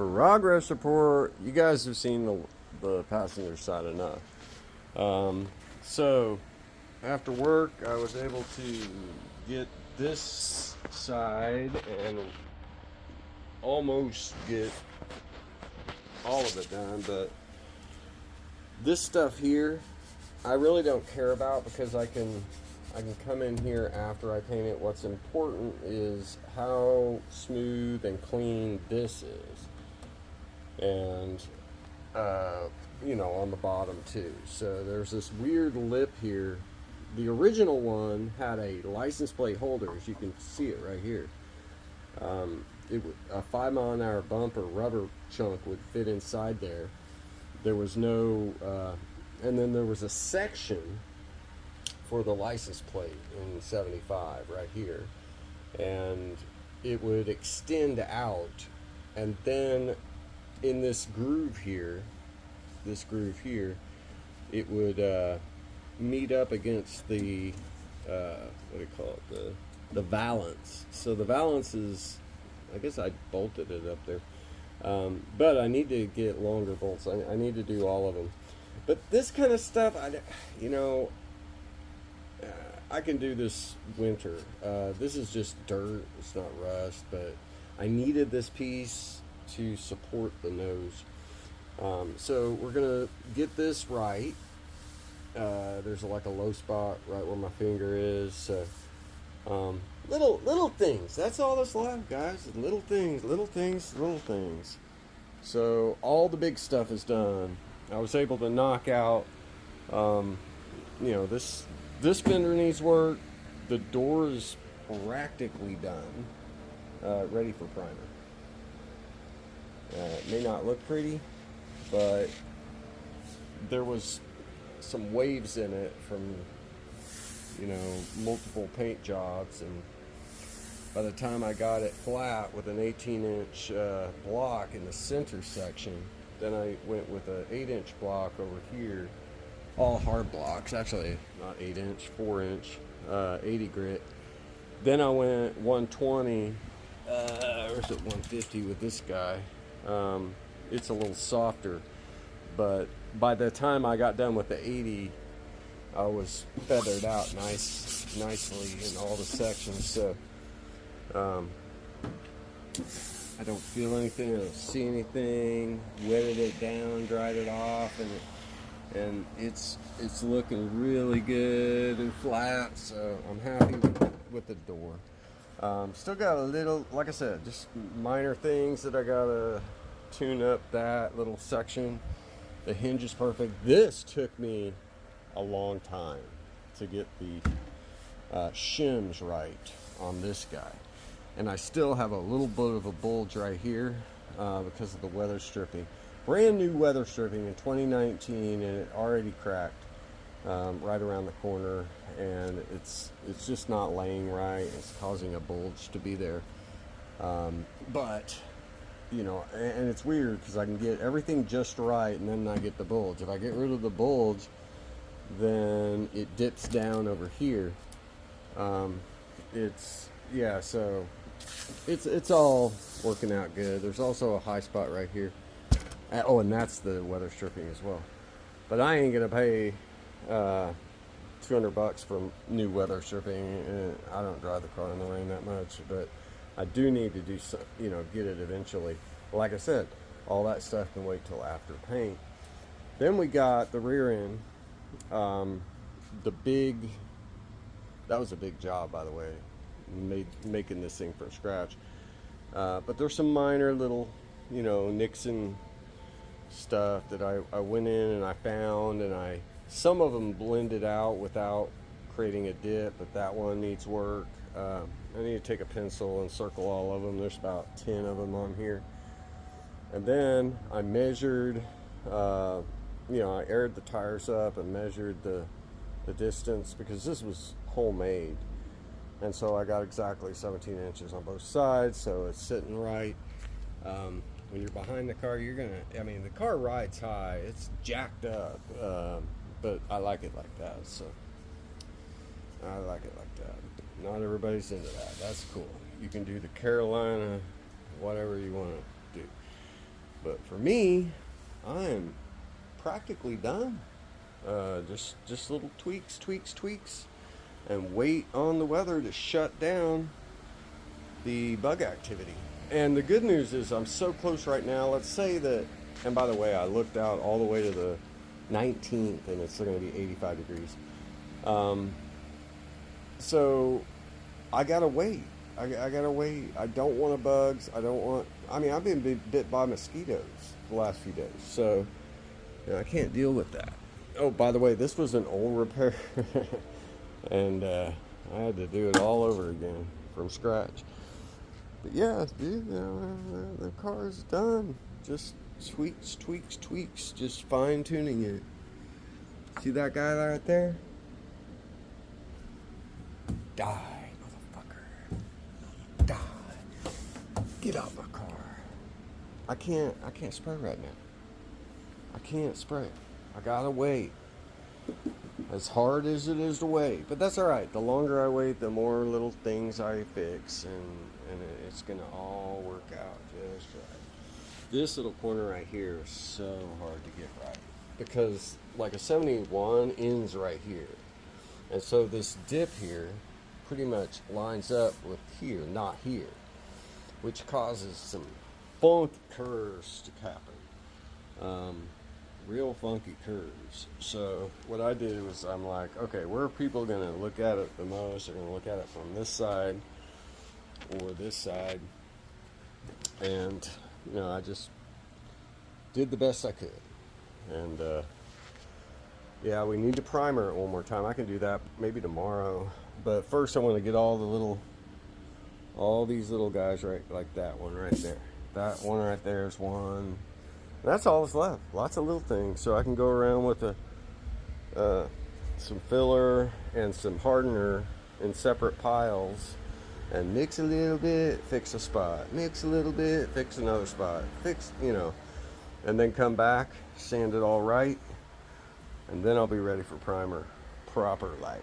Progress report. You guys have seen the passenger side enough. So after work, I was able to get this side and almost get all of it done, but this stuff here, I really don't care about because I can come in here after I paint it. What's important is how smooth and clean this is, and on the bottom too. So there's this weird lip here. The original one had a license plate holder, as you can see it right here. A 5 mile an hour bumper rubber chunk would fit inside there. There was no, and then there was a section for the license plate in 75 right here, and it would extend out, and then in this groove here, it would meet up against the what do you call it, the valance. So the valance is, I guess I bolted it up there, but I need to get longer bolts. I need to do all of them. But this kind of stuff, I can do this winter. This is just dirt, it's not rust, but I needed this piece to support the nose. So we're gonna get this right. There's like a low spot right where my finger is. So little things. That's all that's left, guys. Little things. So all the big stuff is done. I was able to knock out, this fender needs work. The door is practically done, ready for primer. It may not look pretty, but there was some waves in it from multiple paint jobs, and by the time I got it flat with an 18-inch block in the center section, then I went with an 8-inch block over here, all hard blocks, actually not 8-inch, 4-inch, 80 grit. Then I went 120, or is it 150 with this guy. It's a little softer, but by the time I got done with the 80, I was feathered out nicely in all the sections. So I don't feel anything, I don't see anything. Wetted it down, dried it off, and it's looking really good and flat. So I'm happy with the door. Still got a little, like I said, just minor things that I gotta tune up. That little section, the hinge is perfect. This took me a long time to get the shims right on this guy, and I still have a little bit of a bulge right here because of the weather stripping. Brand new weather stripping in 2019, and it already cracked right around the corner, and it's just not laying right. It's causing a bulge to be there, but and it's weird because I can get everything just right, and then I get the bulge. If I get rid of the bulge, then it dips down over here. So it's all working out good. There's also a high spot right here. And that's the weather stripping as well. But I ain't gonna pay $200 for new weather stripping. I don't drive the car in the rain that much, but I do need to do some, get it eventually. Like I said, all that stuff can wait till after paint. Then we got the rear end. That was a big job, by the way, making this thing from scratch. But there's some minor little, nicks and stuff that I went in and I found, and some of them blended out without creating a dip, but that one needs work. I need to take a pencil and circle all of them. There's about 10 of them on here. And then I measured, I aired the tires up and measured the distance, because this was homemade. And so I got exactly 17 inches on both sides, so it's sitting right. When you're behind the car, the car rides high, it's jacked up, but I like it like that, so I like it like that. Not everybody's into that. That's cool. You can do the Carolina, whatever you want to do. But for me, I am practically done. Just little tweaks, and wait on the weather to shut down the bug activity. And the good news is I'm so close right now. Let's say that, and by the way, I looked out all the way to the 19th, and it's going to be 85 degrees. Um, so I gotta wait. I gotta wait. I don't want bugs. I don't want. I mean, I've been bit by mosquitoes the last few days, so I can't deal with that. Oh, by the way, this was an old repair, and I had to do it all over again from scratch. But yeah, dude, the car's done. Just tweaks. Just fine tuning it. See that guy right there? Die, motherfucker. Die. Get out my car. I can't spray right now. I can't spray. I gotta wait. As hard as it is to wait. But that's alright. The longer I wait, the more little things I fix, and it's gonna all work out just right. This little corner right here is so hard to get right. Because like a 71 ends right here. And so this dip here pretty much lines up with here, not here. Which causes some funky curves to happen. Real funky curves. So what I did was I'm like, okay, where are people going to look at it the most? They're going to look at it from this side or this side. And, I just did the best I could. And, yeah, we need to primer it one more time. I can do that maybe tomorrow. But first I want to get all these little guys right, like that one right there. That one right there is one. That's all that's left. Lots of little things. So I can go around with some filler and some hardener in separate piles and mix a little bit, fix a spot. Mix a little bit, fix another spot. And then come back, sand it all right, and then I'll be ready for primer proper like.